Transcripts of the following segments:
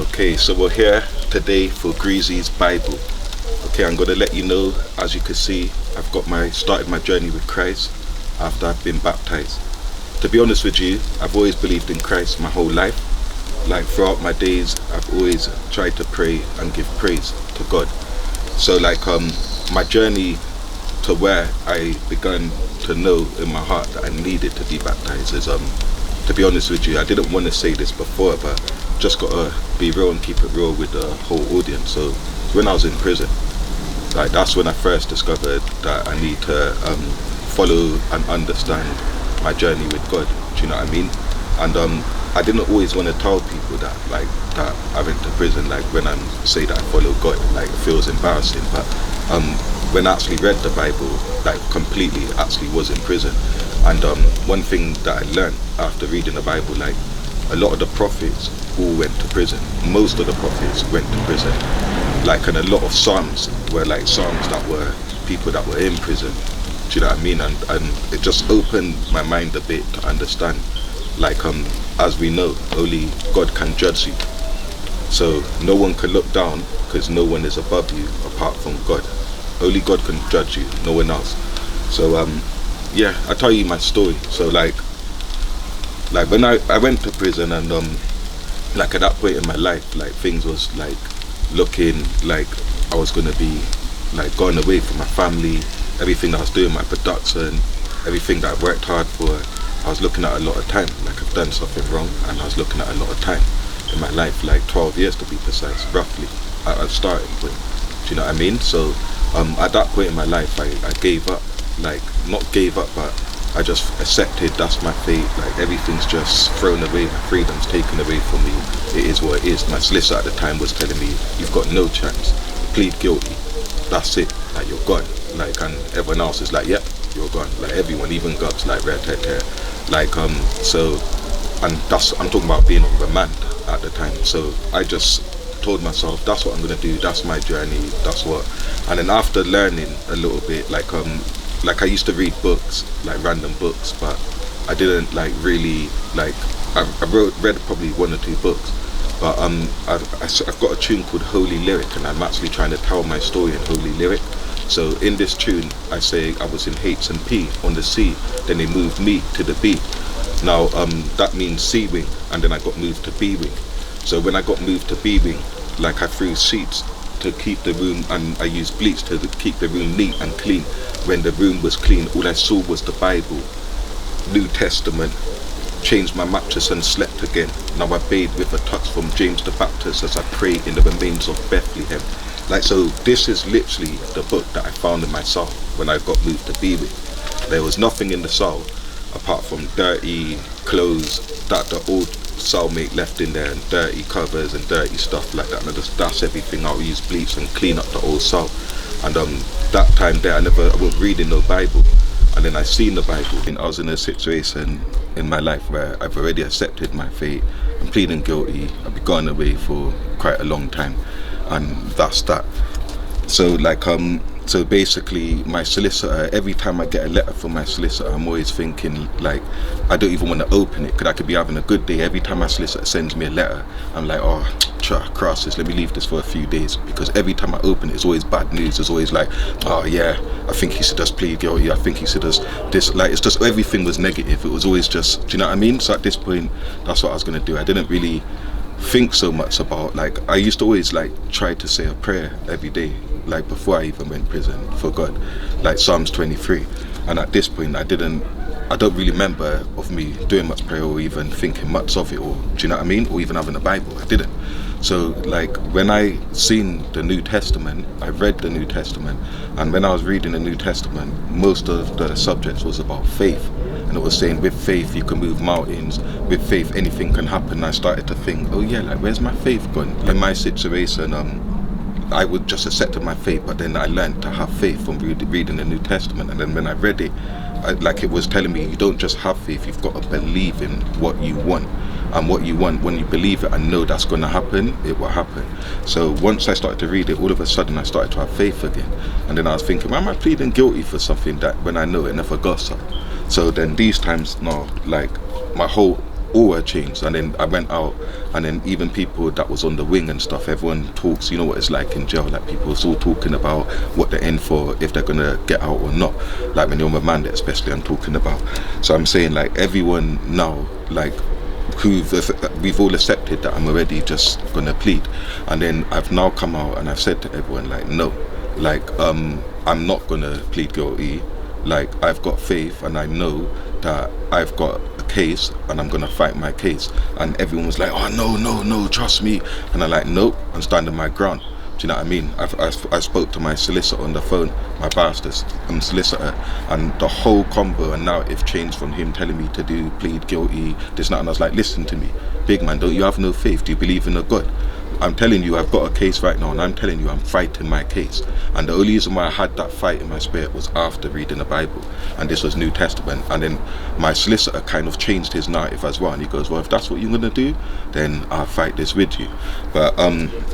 Okay, so we're here today for Greezys Bible. Okay, I'm gonna let you know, as you can see, I've got started my journey with Christ after I've been baptized. To be honest with you, I've always believed in Christ my whole life. Like throughout my days, I've always tried to pray and give praise to God. So my journey to where I began to know in my heart that I needed to be baptized is to be honest with you, I didn't want to say this before, but just gotta be real and keep it real with the whole audience. So when I was in prison, that's when I first discovered that I need to follow and understand my journey with God. Do you know what I mean? And I didn't always want to tell people that that I went to prison. Like when I say that I follow God, it feels embarrassing. But when I actually read the Bible, completely, actually was in prison. And one thing that I learned after reading the Bible, a lot of the prophets all went to prison. Most of the prophets went to prison. And a lot of psalms were psalms that were people that were in prison. Do you know what I mean? And it just opened my mind a bit to understand. As we know, only God can judge you. So no one can look down because no one is above you apart from God. Only God can judge you, no one else. So yeah, I'll tell you my story. So when I went to prison and at that point in my life, things was looking like I was gonna be going away from my family, everything that I was doing, my production, everything that I worked hard for. I was looking at a lot of time, I've done something wrong, and I was looking at a lot of time in my life, 12 years to be precise, roughly, at a starting point. Do you know what I mean? So at that point in my life, I gave up, not gave up, but I just accepted that's my fate. Everything's just thrown away, my freedom's taken away from me. It is what it is. My solicitor at the time was telling me, you've got no chance, plead guilty, that's it, you're gone. And everyone else is yep, you're gone. Everyone, even Gubs, red hair. So, and I'm talking about being on remand at the time. So I just told myself, that's what I'm gonna do, that's my journey, that's what. And then after learning a little bit, I used to read books, random books, but I didn't really I read probably one or two books, but I've got a tune called Holy Lyric, and I'm actually trying to tell my story in Holy Lyric. So in this tune, I say I was in H and P on the C, then they moved me to the B. Now that means C wing, and then I got moved to B wing. So when I got moved to B wing, I threw sheets to keep the room, and I used bleach to keep the room neat and clean. When the room was clean, all I saw was the Bible, New Testament. Changed my mattress and slept again. Now I bathe with a touch from James the Baptist as I pray in the remains of Bethlehem. So this is literally the book that I found in my cell when I got moved to be with. There was nothing in the cell apart from dirty clothes that the old cellmate left in there, and dirty covers and dirty stuff like that. And I just dash everything out, use bleach and clean up the old cell. And that time there, I wasn't reading no Bible. And then I seen the Bible, and I was in a situation in my life where I've already accepted my fate. I'm pleading guilty. I've been gone away for quite a long time, and that's that. So so basically my solicitor, every time I get a letter from my solicitor, I'm always thinking I don't even want to open it because I could be having a good day. Every time my solicitor sends me a letter, I'm oh, cross this, let me leave this for a few days, because every time I open it, it's always bad news. It's always oh yeah, I think he should just plead guilty, I think he should just this, it's just everything was negative. It was always just, do you know what I mean? So at this point, that's what I was going to do. I didn't really think so much about, I used to always try to say a prayer every day, before I even went to prison, for God, Psalms 23. And at this point, I don't really remember of me doing much prayer or even thinking much of it, or do you know what I mean, or even having a Bible. I didn't. So when I seen the New Testament, I read the New Testament, and when I was reading the New Testament, most of the subjects was about faith, and it was saying with faith you can move mountains, with faith anything can happen. And I started to think, oh yeah, where's my faith gone? In my situation, I would just accepted my faith, but then I learned to have faith from reading the New Testament. And then when I read it, it was telling me, you don't just have faith, you've got to believe in what you want. And what you want, when you believe it and know that's going to happen, it will happen. So once I started to read it, all of a sudden I started to have faith again. And then I was thinking, why am I pleading guilty for something that when I know it never got so? So then these times now, my whole aura changed. And then I went out, and then even people that was on the wing and stuff, everyone talks, you know what it's like in jail, like people are all talking about what they're in for, if they're gonna get out or not, like when you're a man, especially I'm talking about. So I'm saying like everyone now, like we've all accepted that I'm already just gonna plead. And then I've now come out and I've said to everyone like, no, like I'm not gonna plead guilty. Like I've got faith and I know that I've got a case and I'm gonna fight my case. And everyone was like, oh no, trust me. And I'm like, nope, I'm standing my ground. Do you know what I mean? I spoke to my solicitor on the phone, my barrister solicitor, and the whole combo and narrative changed from him telling me to plead guilty, this and that. And I was like, listen to me, big man, don't you have no faith? Do you believe in a God? I'm telling you, I've got a case right now, and I'm telling you, I'm fighting my case. And the only reason why I had that fight in my spirit was after reading the Bible, and this was New Testament. And then my solicitor kind of changed his narrative as well, and he goes, well, if that's what you're gonna do, then I'll fight this with you. But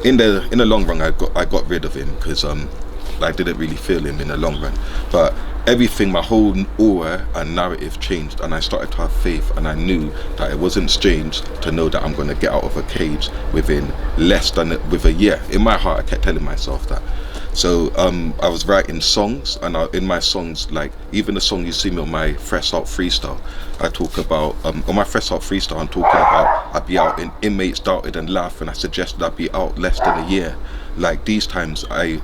in the long run, I got rid of him because I didn't really feel him in the long run. But everything, my whole aura and narrative changed, and I started to have faith, and I knew that it wasn't strange to know that I'm going to get out of a cage within with a year. In my heart, I kept telling myself that. So I was writing songs, and in my songs, like even the song you see me on my Fresh Out Freestyle, I talk about, on my Fresh Out Freestyle, I'm talking about I'd be out in inmates doubted and laughed, and I suggested I'd be out less than a year. Like these times I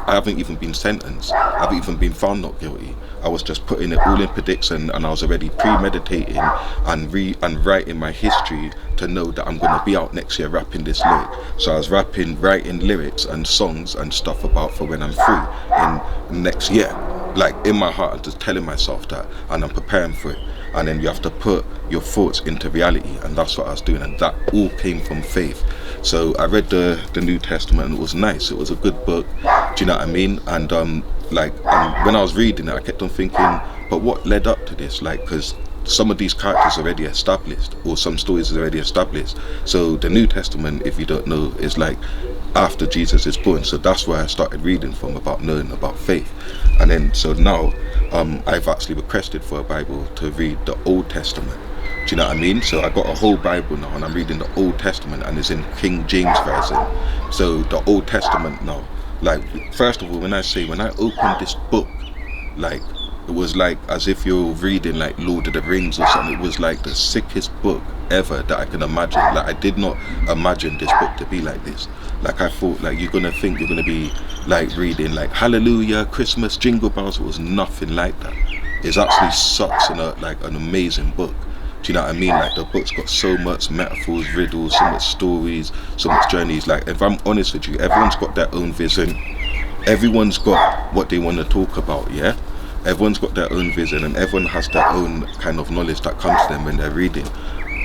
haven't even been sentenced, I haven't even been found not guilty. I was just putting it all in prediction, and I was already premeditating and writing my history to know that I'm gonna be out next year rapping this lyric. So I was writing lyrics and songs and stuff about for when I'm free in next year. Like in my heart, I'm just telling myself that, and I'm preparing for it. And then you have to put your thoughts into reality, and that's what I was doing, and that all came from faith. So I read the New Testament, and it was nice. It was a good book. Do you know what I mean? And when I was reading it, I kept on thinking, but what led up to this? Like, because some of these characters are already established, or some stories are already established. So the New Testament, if you don't know, is like after Jesus is born. So that's where I started reading from, about knowing about faith. And then so now I've actually requested for a Bible to read the Old Testament. Do you know what I mean? So I got a whole Bible now, and I'm reading the Old Testament, and it's in King James Version. So the Old Testament now, like, first of all, when I opened this book, like, it was like as if you're reading like Lord of the Rings or something. It was like the sickest book ever that I can imagine. Like, I did not imagine this book to be like this. Like, I thought like you're gonna be like reading like Hallelujah, Christmas, Jingle Bells. It was nothing like that. It's actually such an amazing book. Do you know what I mean? Like, the book's got so much metaphors, riddles, so much stories, so much journeys. Like, if I'm honest with you, everyone's got their own vision. Everyone's got what they want to talk about, yeah? Everyone's got their own vision, and everyone has their own kind of knowledge that comes to them when they're reading.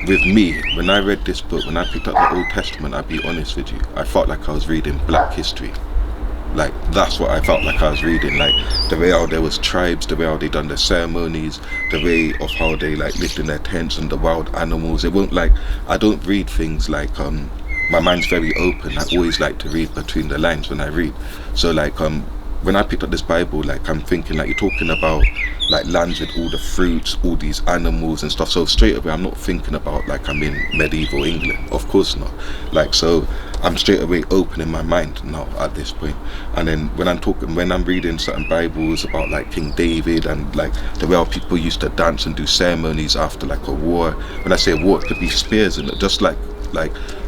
With me, when I read this book, when I picked up the Old Testament, I'll be honest with you, I felt like I was reading Black history. Like, that's what I felt like I was reading. Like, the way how there was tribes, the way how they done their ceremonies, the way of how they like lived in their tents and the wild animals. It won't like, I don't read things like my mind's very open. I always like to read between the lines when I read. So like when I picked up this Bible, like, I'm thinking like you're talking about like lands with all the fruits, all these animals and stuff. So straight away, I'm not thinking about like I'm in medieval England. Of course not. Like, so I'm straight away opening my mind now at this point. And then when I'm reading certain Bibles about like King David and like the way how people used to dance and do ceremonies after like a war. When I say war, it could be spears and just like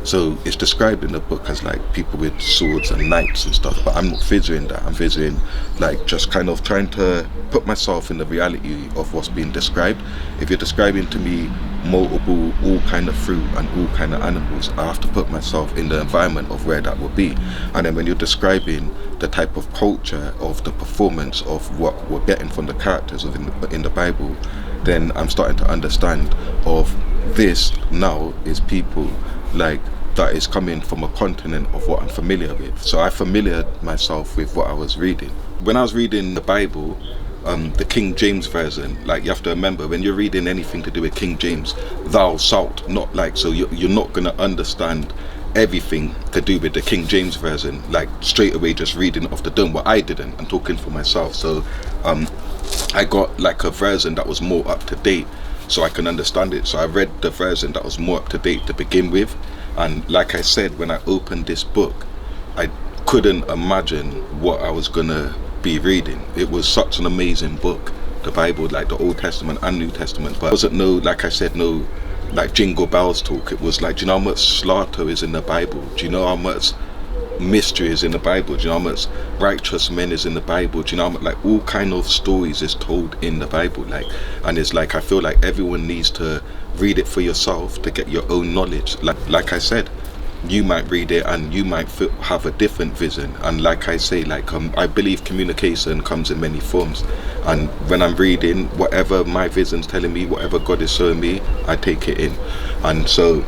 so it's described in the book as like people with swords and knights and stuff, but I'm not visualizing that. I'm visualizing like just kind of trying to put myself in the reality of what's being described. If you're describing to me all kind of fruit and all kind of animals, I have to put myself in the environment of where that would be. And then when you're describing the type of culture of the performance of what we're getting from the characters in the Bible, then I'm starting to understand of this now is people like that is coming from a continent of what I'm familiar with. So I familiarized myself with what I was reading. When I was reading the Bible, the King James Version, like, you have to remember, when you're reading anything to do with King James, thou shalt not, like, so you're not going to understand everything to do with the King James Version, like, straight away just reading off the dome. Well, I didn't. I'm talking for myself. So I got like a version that was more up to date. so I can understand it. So I read the version that was more up to date to begin with, and like I said, when I opened this book, I couldn't imagine what I was gonna be reading. It was such an amazing book, the Bible, like the Old Testament and New Testament, but it wasn't no, like I said, no like jingle bells talk. It was like, do you know how much slaughter is in the Bible? Do you know how much mystery is in the Bible? Do you know how much righteous men is in the Bible? Do you know how much, like, all kind of stories is told in the Bible? Like, and it's like, I feel like everyone needs to read it for yourself to get your own knowledge. Like I said, you might read it and you might have a different vision, and like I say, like I believe communication comes in many forms, and when I'm reading, whatever my vision's telling me, whatever God is showing me, I take it in. And so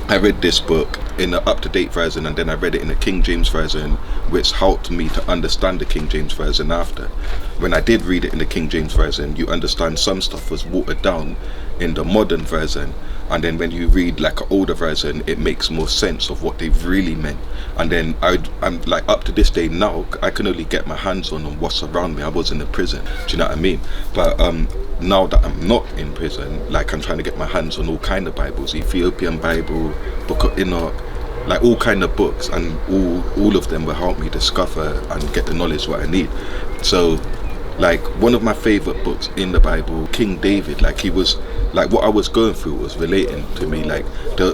I read this book in the up-to-date version, and then I read it in the King James version, which helped me to understand the King James version after. When I did read it in the King James version, you understand some stuff was watered down in the modern version, and then when you read like an older version, it makes more sense of what they've really meant. And then I'm like, up to this day now, I can only get my hands on what's around me. I was in a prison, do you know what I mean? But now that I'm not in prison, like, I'm trying to get my hands on all kind of Bibles, Ethiopian Bible, Book of Enoch, like all kind of books, and all of them will help me discover and get the knowledge what I need. So like, one of my favorite books in the Bible, King David, like, he was like, what I was going through was relating to me. Like,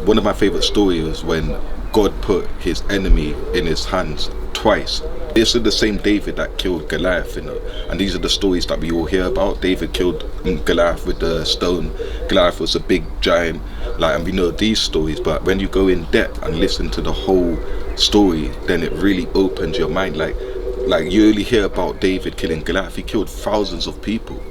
one of my favorite stories was when God put his enemy in his hands twice. This is the same David that killed Goliath, you know, and these are the stories that we all hear about. David killed Goliath with the stone. Goliath was a big giant, like, and we know these stories, but when you go in depth and listen to the whole story, then it really opens your mind. Like you only hear about David killing Goliath. He killed thousands of people,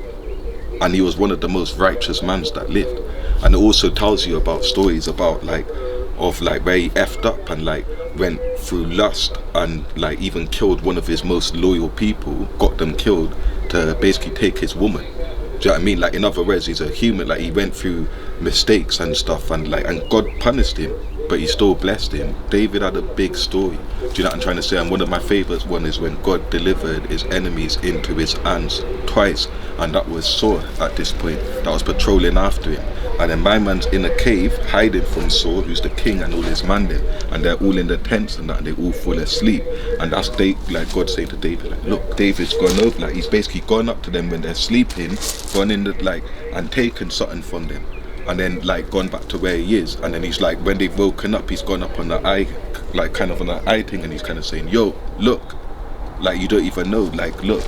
and he was one of the most righteous men that lived. And it also tells you about stories about like where he effed up and like went through lust and like even killed one of his most loyal people, got them killed to basically take his woman. Do you know what I mean? Like, in other words, he's a human. Like, he went through mistakes and stuff, and God punished him, but he still blessed him. David had a big story. Do you know what I'm trying to say? And one of my favorites one is when God delivered his enemies into his hands twice, and that was Saul at this point, that was patrolling after him. And then my man's in a cave hiding from Saul, who's the king, and all his man them, and they're all in the tents and that, and they all fall asleep. And that's like God saying to David, like, look, David's gone over, like, he's basically gone up to them when they're sleeping, gone in the, like, and taken something from them, and then like gone back to where he is. And then he's like, when they've woken up, he's gone up on the eye, like kind of on the eye thing, and he's kind of saying, yo, look, like, you don't even know, like, look,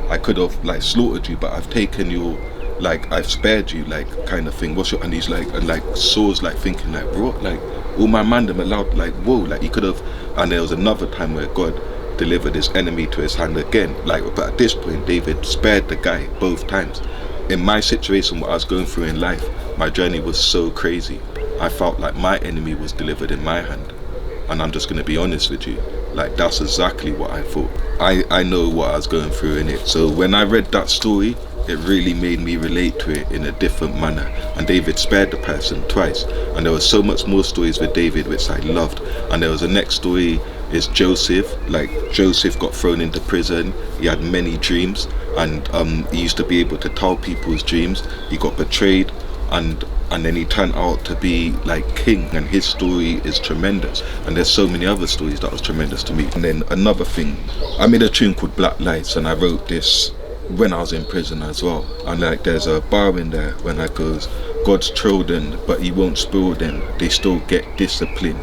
I could have like slaughtered you, but I've taken your, like, I've spared you, like, kind of thing. What's your, and he's like, and like Saul's like thinking like, bro, like, all my man them allowed, like, whoa, like, he could have. And there was another time where God delivered his enemy to his hand again, like, but at this point David spared the guy both times. In my situation, what I was going through in life, my journey was so crazy. I felt like my enemy was delivered in my hand, and I'm just going to be honest with you, like, that's exactly what I thought. I know what I was going through in it. So when I read that story, it really made me relate to it in a different manner. And David spared the person twice, and there was so much more stories with David which I loved. And there was the next story is Joseph. Like, Joseph got thrown into prison. He had many dreams, and he used to be able to tell people's dreams. He got betrayed, and then he turned out to be like king, and his story is tremendous. And there's so many other stories that was tremendous to me. And then another thing, I made a tune called Black Lights, and I wrote this when I was in prison as well. And like, there's a bar in there when I goes, God's children, but he won't spoil them, they still get discipline.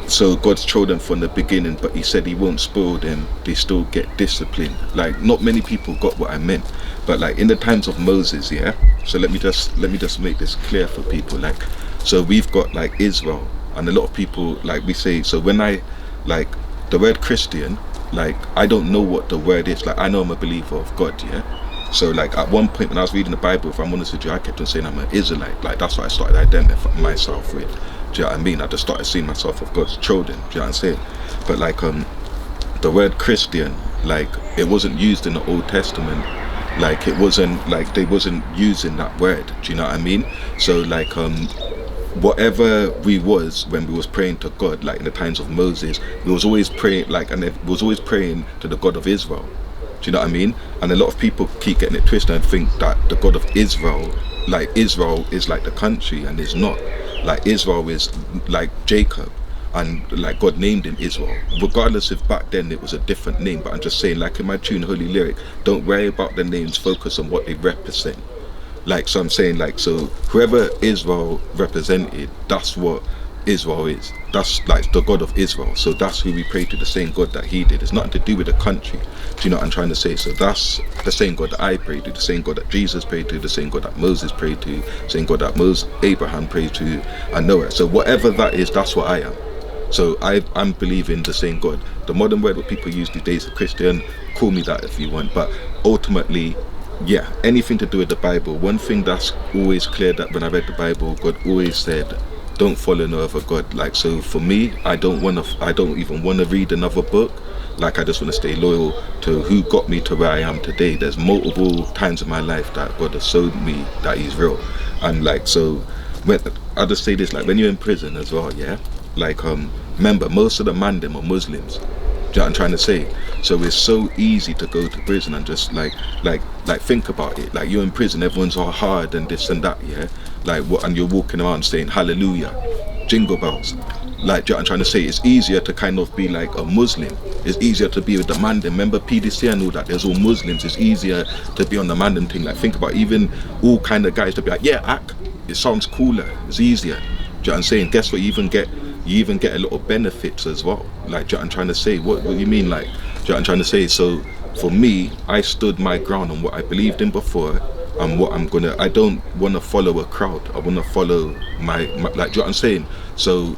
So God's children from the beginning, but he said he won't spoil them, they still get discipline. Like, not many people got what I meant, but like in the times of Moses, yeah, so let me just make this clear for people. Like, so we've got like Israel, and a lot of people, like, we say, so when I, like, the word Christian, like, I don't know what the word is. Like, I know I'm a believer of God, yeah. So like, at one point when I was reading the Bible, if I'm honest with you, I kept on saying I'm an Israelite. Like, that's what I started identifying myself with. Do you know what I mean? I just started seeing myself as God's children. Do you know what I'm saying? But like, the word Christian, like, it wasn't used in the Old Testament. Like, it wasn't, like, they wasn't using that word. Do you know what I mean? So like, whatever we was when we was praying to God, like in the times of Moses, we was always praying, like, and we was always praying to the God of Israel. Do you know what I mean? And a lot of people keep getting it twisted and think that the God of Israel like Israel is like the country, and it's not. Like Israel is like Jacob, and like God named him Israel, regardless if back then it was a different name. But I'm just saying, like in my tune Holy Lyric, don't worry about the names, focus on what they represent. Like, so I'm saying, like, so whoever Israel represented, that's what Israel is. That's like the God of Israel. So that's who we pray to, the same God that he did. It's nothing to do with the country. Do you know what I'm trying to say? So that's the same God that I pray to, the same God that Jesus prayed to, the same God that Moses prayed to, the same God that Abraham prayed to, and Noah. So whatever that is, that's what I am. So I'm believing the same God. The modern word what people use these days, Christian, call me that if you want. But ultimately, yeah, anything to do with the Bible. One thing that's always clear, that when I read the Bible, God always said, don't follow no other God. Like, so for me, I don't even want to read another book. Like, I just want to stay loyal to who got me to where I am today. There's multiple times in my life that God has showed me that he's real. And like, so when I just say this, like when you're in prison as well, yeah, like remember, most of the man them are Muslims. Do you know what I'm trying to say? So it's so easy to go to prison and just like think about it. Like, you're in prison, everyone's all hard and this and that, yeah. Like, what? And you're walking around saying hallelujah, jingle bells. Like, do you know what I'm trying to say? It's easier to kind of be like a Muslim. It's easier to be with the man. Remember PDC and all that. There's all Muslims. It's easier to be on the man thing. Like, think about even all kind of guys to be like, yeah, act. It sounds cooler. It's easier. Do you know what I'm saying? Guess what? You even get a little benefits as well. Like, do you know what I'm trying to say? What do you mean? Like, do you know what I'm trying to say? So for me, I stood my ground on what I believed in before, and what I don't want to follow a crowd. I want to follow my, like, do you know what I'm saying? So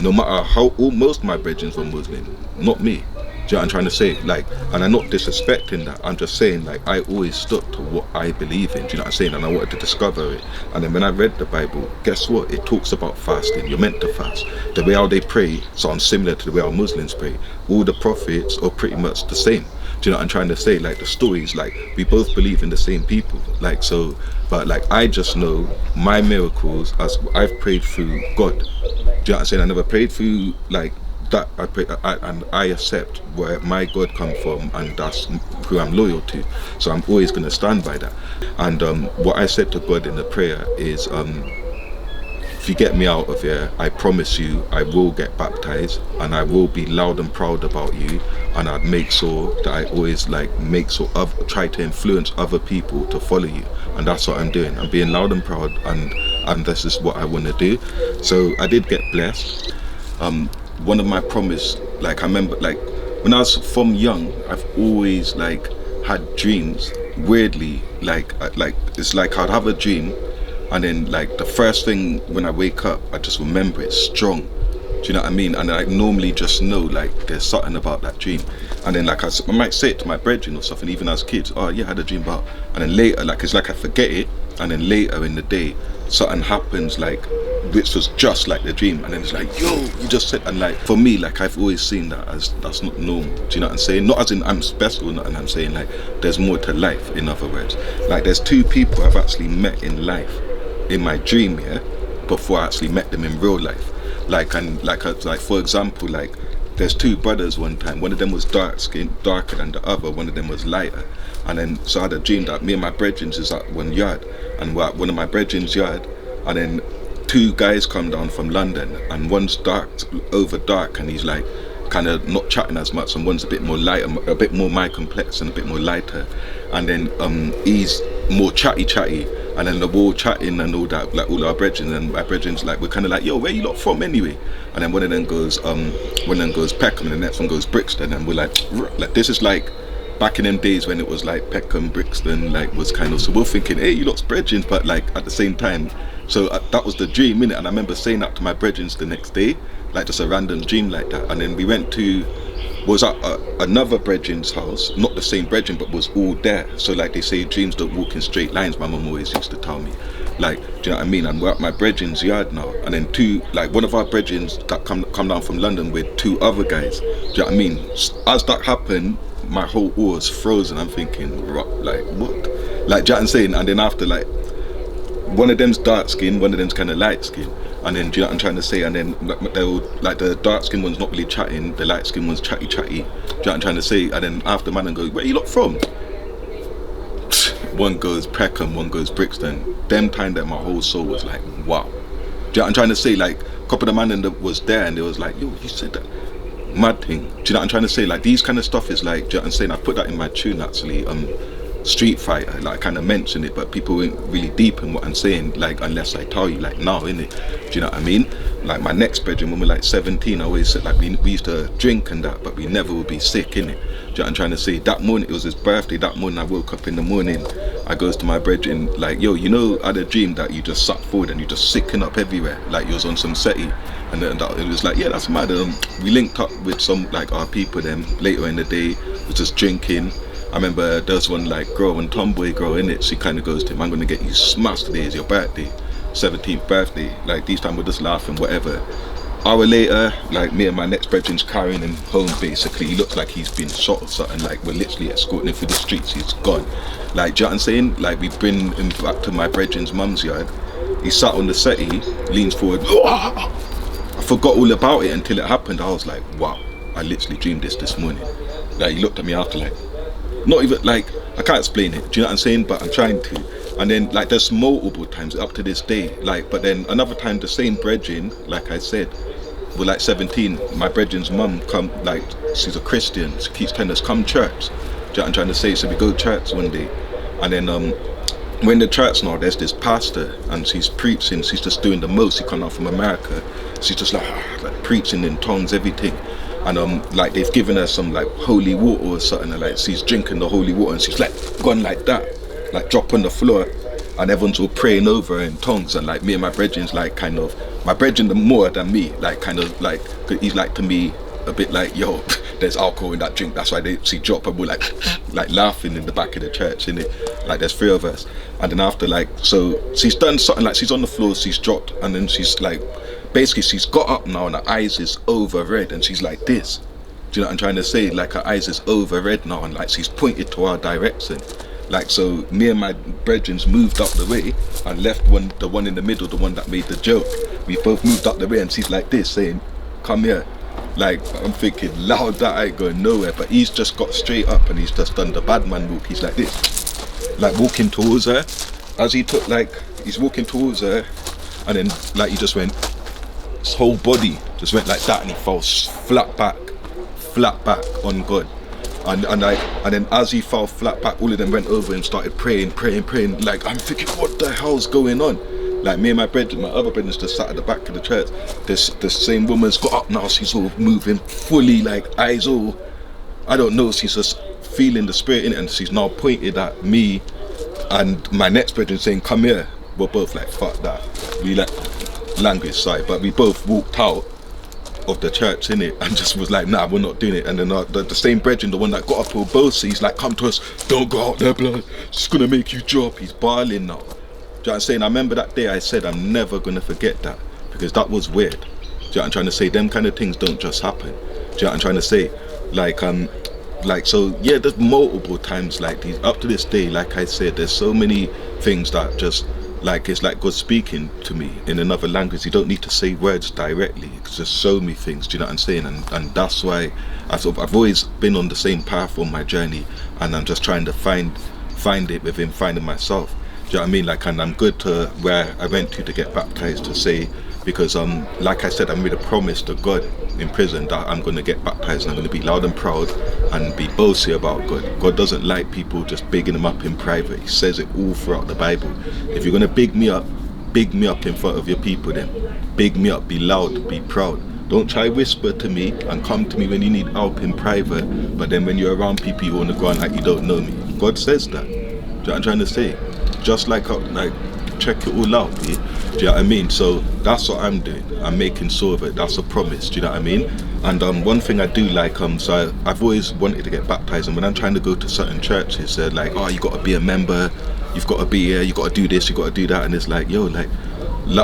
no matter how, most of my brethren were Muslim, not me. Do you know what I'm trying to say? Like, and I'm not disrespecting that. I'm just saying, like, I always stuck to what I believe in. Do you know what I'm saying? And I wanted to discover it. And then when I read the Bible, guess what? It talks about fasting. You're meant to fast. The way how they pray sounds similar to the way how Muslims pray. All the prophets are pretty much the same. Do you know what I'm trying to say? Like, the stories, like, we both believe in the same people. Like, so, but like, I just know my miracles as I've prayed through God. Do you know what I'm saying? I never prayed through, like, that I pray, and I accept where my God come from, and that's who I'm loyal to. So I'm always going to stand by that. And what I said to God in the prayer is, if you get me out of here, I promise you I will get baptized, and I will be loud and proud about you, and I'd make sure that I always try to influence other people to follow you. And that's what I'm doing. I'm being loud and proud, and this is what I want to do. So I did get blessed. One of my promise, like, I remember, like, when I was from young, I've always like had dreams. Weirdly, like it's like I'd have a dream, and then like the first thing when I wake up, I just remember it strong. Do you know what I mean? And I normally just know, like, there's something about that dream. And then like I might say it to my brethren or something, even as kids. Oh yeah, I had a dream about. And then later, like, it's like I forget it, and then later in the day, something happens, like, which was just like the dream, and then it's like, yo, you just said. And like, for me, like, I've always seen that as that's not normal. Do you know what I'm saying? Not as in I'm special, and I'm saying, like, there's more to life. In other words, like, there's two people I've actually met in life, in my dream, yeah, before I actually met them in real life. Like, and like for example, like, there's two brothers one time. One of them was darker than the other. One of them was lighter. And then so I had a dream that me and my brethren is at one yard, and we're at one of my brethren's yard, and then two guys come down from London, and one's over dark, and he's like kind of not chatting as much, and one's a bit more lighter, a bit more my complex and a bit more lighter, and then he's more chatty, and then we're all chatting and all that, like all our brethren, and my brethren's like, we're kind of like, yo, where you lot from anyway? And then one of them goes Peckham, and the next one goes Brixton, and we're like this is like back in them days when it was like Peckham, Brixton, like, was kind of, so we're thinking, hey, you lot's brethren, but like at the same time, so that was the dream, innit? And I remember saying that to my brethren the next day, like, just a random dream like that. And then we went to, was at another brethren's house, not the same brethren, but was all there. So like they say, dreams don't walk in straight lines, my mum always used to tell me. Like, do you know what I mean? And we're at my brethren's yard now, and then one of our brethren's that come down from London with two other guys. Do you know what I mean? As that happened, my whole world was frozen. I'm thinking, like, what? Like, do you know what I'm saying? And then after, like, one of them's dark skin, one of them's kind of light skin, and then, do you know what I'm trying to say? And then like the dark skin one's not really chatting, the light skin one's chatty. Do you know what I'm trying to say? And then after man and go, where you lot from? one goes Peckham, one goes Brixton. Them time that my whole soul was like, wow. Do you know what I'm trying to say? Like, a couple of the man that was there and they was like, yo, you said that mad thing. Do you know what I'm trying to say? Like, these kind of stuff is like, do you know what I'm saying? I put that in my tune actually. Street Fighter, like I kind of mentioned it, but people weren't really deep in what I'm saying, like unless I tell you, like now, innit? Do you know what I mean? Like my next bedroom when we're like 17, I always said like we used to drink and that, but we never would be sick, innit? Do you know what I'm trying to say? That morning, it was his birthday, that morning I woke up in the morning, I goes to my bedroom, like, yo, you know, I had a dream that you just sat forward and you just sicken up everywhere, like you was on some SETI, and then it was like, yeah, that's mad. We linked up with some, like our people then, later in the day, we just drinking. I remember there's one like girl, one tomboy girl in it, she kind of goes to him, I'm gonna get you smashed today, it's your birthday, 17th birthday, like these time we're just laughing, whatever. Hour later, like me and my next brethren's carrying him home basically, he looks like he's been shot or something, like we're literally escorting him through the streets, he's gone. Like, do you know what I'm saying? Like we bring him back to my brethren's mum's yard, he sat on the SETI, leans forward, I forgot all about it until it happened. I was like, wow, I literally dreamed this morning. Like he looked at me after like, not even like, I can't explain it, do you know what I'm saying, but I'm trying to. And then like there's multiple times up to this day, like, but then another time the same brethren, like I said, we're like 17, my brethren's mum come, like she's a Christian, she keeps telling us come church, do you know what I'm trying to say? So we go to church one day, and then we're in the church now, there's this pastor and she's preaching, she's just doing the most, she come out from America, she's just like preaching in tongues, everything. And like they've given her some like holy water or something, and like she's drinking the holy water and she's like gone like that, like drop on the floor, and everyone's all praying over her in tongues. And like me and my brethren's like kind of, my brethren more than me, like kind of like, he's like to me a bit like, yo, there's alcohol in that drink, that's why they see drop, and we're like laughing in the back of the church, innit? Like there's 3 of us. And then after like, so she's done something, like she's on the floor, she's dropped, and then she's like, basically she's got up now and her eyes is over red and she's like this. Do you know what I'm trying to say? Like her eyes is over red now and like she's pointed to our direction. Like, so me and my brethrens moved up the way and left the one in the middle, the one that made the joke. We both moved up the way and she's like this, saying, come here. Like, I'm thinking loud, that ain't going nowhere, but he's just got straight up and he's just done the bad man walk. He's like this, like walking towards her. As he took, like, he's walking towards her, and then like he just went, his whole body just went like that, and he fell flat back on God. And then as he fell flat back, all of them went over and started praying. Like, I'm thinking, what the hell's going on? Like me and my brethren, my other brethren just sat at the back of the church. The same woman's got up now, she's all moving fully, like eyes all, I don't know, she's just feeling the spirit in it, and she's now pointed at me and my next brethren saying, come here. We're both like, fuck that. We like language side, but we both walked out of the church, innit, and just was like, nah, we're not doing it. And then the same brethren, the one that got up all bossy, he's like, come to us, don't go out there, blood, it's gonna make you drop. He's bawling now. Do you know what I'm saying? I remember that day I said I'm never gonna forget that, because that was weird. Do you know what I'm trying to say? Them kind of things don't just happen. Do you know what I'm trying to say? Like, so yeah, there's multiple times like these up to this day. Like I said, there's so many things that just, like, it's like God speaking to me in another language. You don't need to say words directly, just show me things. Do you know what I'm saying? And that's why I've always been on the same path on my journey, and I'm just trying to find it within finding myself. Do you know what I mean? Like, and I'm good to where I went to get baptized, to say, because like I said, I made a promise to God in prison that I'm going to get baptized and I'm going to be loud and proud and be bossy about God. God doesn't like people just bigging him up in private. He says it all throughout the Bible. If you're going to big me up in front of your people then. Big me up, be loud, be proud. Don't try whisper to me and come to me when you need help in private, but then when you're around people you want to go on like you don't know me. God says that. Do you know what I'm trying to say? Just like check it all out, yeah? Do you know what I mean? So that's what I'm doing. I'm making sure of it. That's a promise. Do you know what I mean? And one thing I do like, so I've always wanted to get baptized, and when I'm trying to go to certain churches, they're like, oh, you got to be a member, you've got to be here, you got to do this, you got to do that, and it's like, yo, like,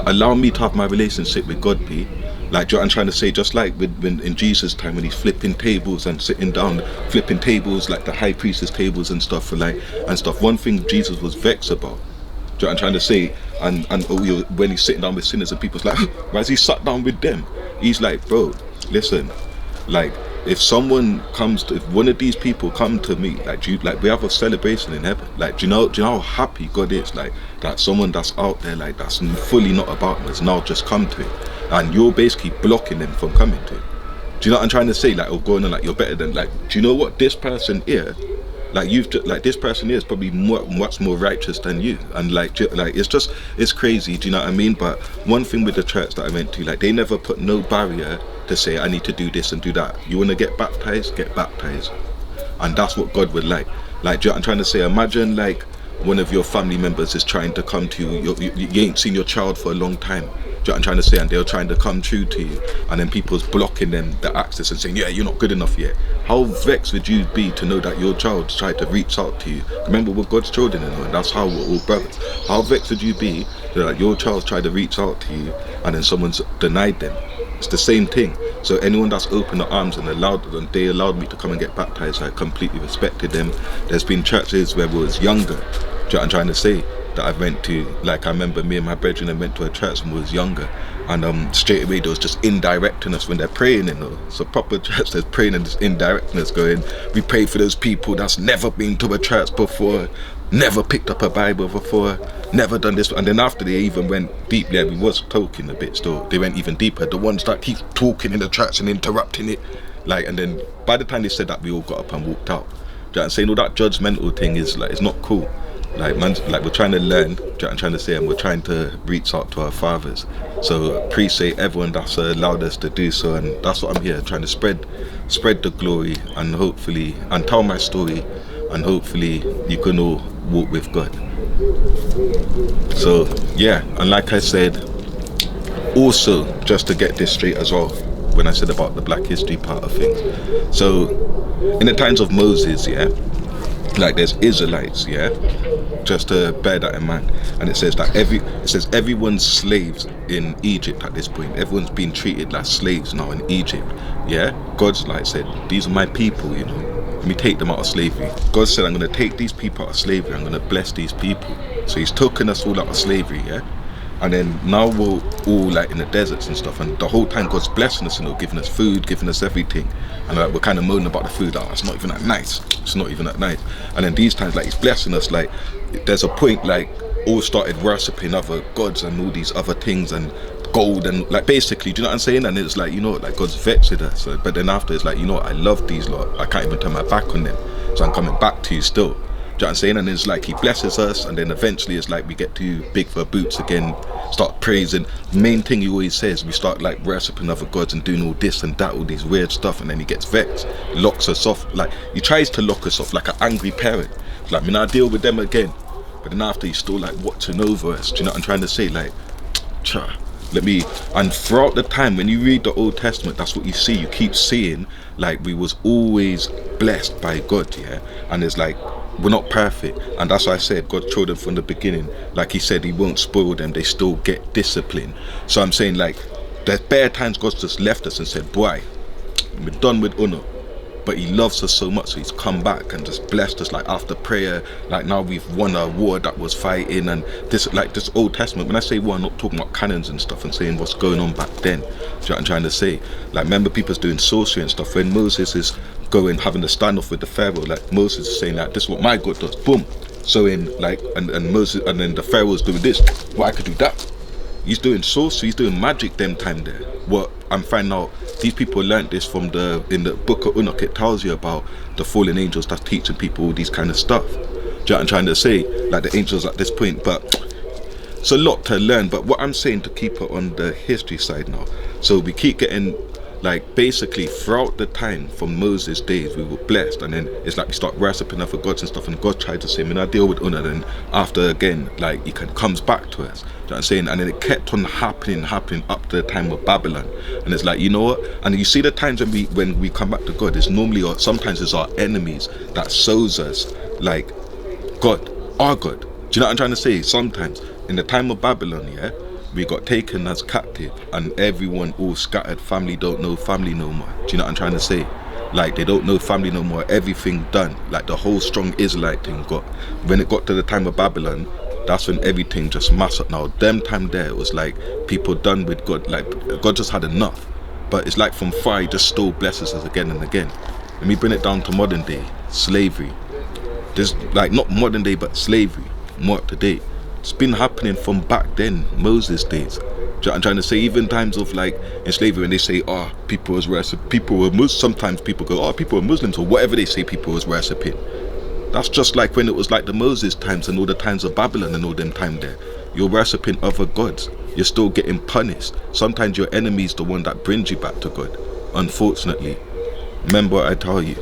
allow me to have my relationship with God, P. Like, do you know what I'm trying to say? Just like when in Jesus' time, when he's flipping tables and sitting down, flipping tables, like the high priest's tables and stuff, one thing Jesus was vexed about. Do you know what I'm trying to say? And when he's sitting down with sinners and people's like, why is he sat down with them? He's like, bro, listen, like, if someone comes to, if one of these people come to me, like, do you, like, we have a celebration in heaven. Like, do you know how happy God is? Like, that someone that's out there, like, that's fully not about him, has now just come to him, and you're basically blocking them from coming to him. Do you know what I'm trying to say? Like, or going on, like, you're better than, like, do you know what this person here, like, you've just, like, this person here is probably much more righteous than you, and like it's crazy. Do you know what I mean? But one thing with the church that I went to, like, they never put no barrier to say I need to do this and do that. You want to get baptized, and that's what God would like. Like, do you know what I'm trying to say? Imagine, like, one of your family members is trying to come to you. You ain't seen your child for a long time. Do you know what I'm trying to say? And they're trying to come true to you, and then people's blocking them the access and saying, yeah, you're not good enough yet. How vexed would you be to know that your child tried to reach out to you? Remember, we're God's children, and that's how we're all brothers. How vexed would you be that your child tried to reach out to you and then someone's denied them? It's the same thing. So anyone that's opened their arms and they allowed me to come and get baptized, I completely respected them. There's been churches where I was younger, do you know what I'm trying to say, that I went to. Like, I remember me and my brethren went to a church when we was younger, and straight away there was just indirecting us when they're praying, you know. So proper church, there's praying and there's indirecting us, going, we pray for those people that's never been to a church before, never picked up a Bible before, never done this. And then after they even went deep, yeah, we was talking a bit still, they went even deeper, the ones that keep talking in the church and interrupting it, like, and then by the time they said that, we all got up and walked out. Do you know what I'm saying? All that judgmental thing is, like, it's not cool. Like, man, like, we're trying to learn, do you know what I'm trying to say, and we're trying to reach out to our fathers. So appreciate everyone that's allowed us to do so, and that's what I'm here, trying to spread the glory, and hopefully, and tell my story, and hopefully you can all walk with God. So yeah, and like I said, also, just to get this straight as well, when I said about the Black History part of things, so in the times of Moses, yeah, like, there's Israelites, yeah, just to bear that in mind. And it says that everyone's slaves in Egypt at this point. Everyone's being treated like slaves now in Egypt, yeah. God's like said, these are my people, you know, let me take them out of slavery. God said, I'm going to take these people out of slavery, I'm going to bless these people. So he's taken us all out of slavery, yeah. And then now we're all, like, in the deserts and stuff, and the whole time God's blessing us, you know, giving us food, giving us everything, and like, we're kind of moaning about the food, oh, it's not even that nice, it's not even that nice. And then these times, like, he's blessing us, like, there's a point, like, all started worshipping other gods and all these other things and gold and, like, basically, do you know what I'm saying? And it's like, you know, like, God's vexed with us. So, but then after, it's like, you know what, I love these lot, I can't even turn my back on them, so I'm coming back to you still. Do you know what I'm saying? And it's like he blesses us, and then eventually it's like we get too big for boots again, start praising. Main thing he always says, we start, like, worshipping other gods and doing all this and that, all these weird stuff, and then he gets vexed, locks us off. Like, he tries to lock us off like an angry parent. It's like, I mean, I deal with them again, but then after he's still, like, watching over us. Do you know what I'm trying to say? Like, let me. And throughout the time when you read the Old Testament, that's what you see. You keep seeing, like, we was always blessed by God, yeah. And it's like, we're not perfect, and that's why I said God showed them from the beginning. Like he said, he won't spoil them, they still get discipline. So I'm saying, like, there's bare times God's just left us and said, boy, we're done with Uno. But he loves us so much, so he's come back and just blessed us, like, after prayer. Like, now we've won a war that was fighting, and this, like, this Old Testament, when I say war, I'm not talking about cannons and stuff and saying what's going on back then. Do you know what I'm trying to say? Like, remember people's doing sorcery and stuff. When Moses is going, having a standoff with the Pharaoh, like, Moses is saying, like, this is what my God does, boom. So in, like, and Moses, and then the Pharaoh's doing this, well, I could do that. He's doing sorcery, he's doing magic them time there. What I'm finding out, these people learned this from in the book of Enoch. It tells you about the fallen angels that's teaching people all these kind of stuff. Do you know what I'm trying to say? Like, the angels at this point, but it's a lot to learn. But what I'm saying, to keep it on the history side now, so we keep getting, like, basically throughout the time from Moses' days we were blessed, and then it's like we start worshipping other gods and stuff, and God tried to say, when I deal with Una, then after again, like, he comes back to us. Do you know what I'm saying? And then it kept on happening up to the time of Babylon. And it's like, you know what? And you see the times when we come back to God, it's normally, or sometimes it's our enemies that shows us, like, God, our God. Do you know what I'm trying to say? Sometimes in the time of Babylon, yeah, we got taken as captive, and everyone all scattered. Family don't know family no more. Do you know what I'm trying to say? Like, they don't know family no more. Everything done. Like, the whole strong Israelite thing got, when it got to the time of Babylon, that's when everything just massed up. Now, them time there, it was like people done with God. Like, God just had enough. But it's like from far, he just still blesses us again and again. Let me bring it down to modern day slavery. There's like not modern day, but slavery, more up to date. It's been happening from back then, Moses days. I'm trying to say, even times of like in slavery, when they say, oh, people was worshipping, people were Muslims. Sometimes people go, oh, people were Muslims, or whatever they say, people was worshipping. That's just like when it was like the Moses times and all the times of Babylon and all them time there. You're worshipping other gods. You're still getting punished. Sometimes your enemy is the one that brings you back to God. Unfortunately, remember what I tell you.